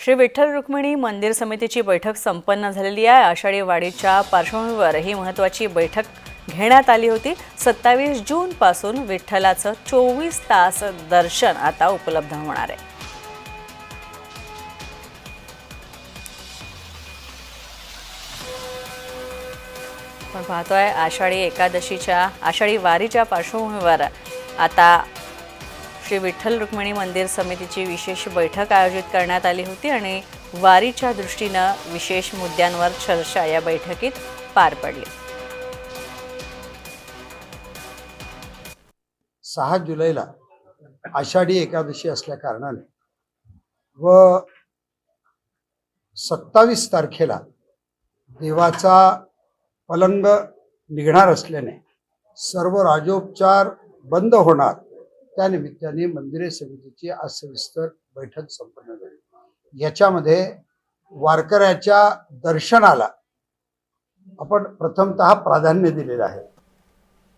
श्री विठ्ठल रुक्मिणी मंदिर समितीची बैठक संपन्न झालेली आहे। आषाढी वारीच्या पार्श्वभूमीवर ही महत्त्वाची बैठक घेण्यात आली होती। 27 जून पासून विठ्ठलाचं 24 तास दर्शन आता उपलब्ध होणार आहे। आपण पाहतोय आषाढी वारीच्या पार्श्वभूमीवर आता श्री विठ्ठल रुक्मिणी मंदिर समितीची विशेष बैठक आयोजित करण्यात आली होती आणि वारीच्या दृष्टीने विशेष मुद्द्यांवर चर्चा या बैठकीत पार पडली। 6 जुलैला आषाढी एकादशी असल्या कारणाने व 27 तारखेला देवाचा पलंग निघणार असल्याने सर्व राजोपचार बंद होणार। त्या निमित्ताने मंदिरे समितीची आज सविस्तर बैठक संपन्न झाली। याच्यामध्ये वारकऱ्याच्या दर्शनाला आपण प्रथमतः प्राधान्य दिलेलं आहे।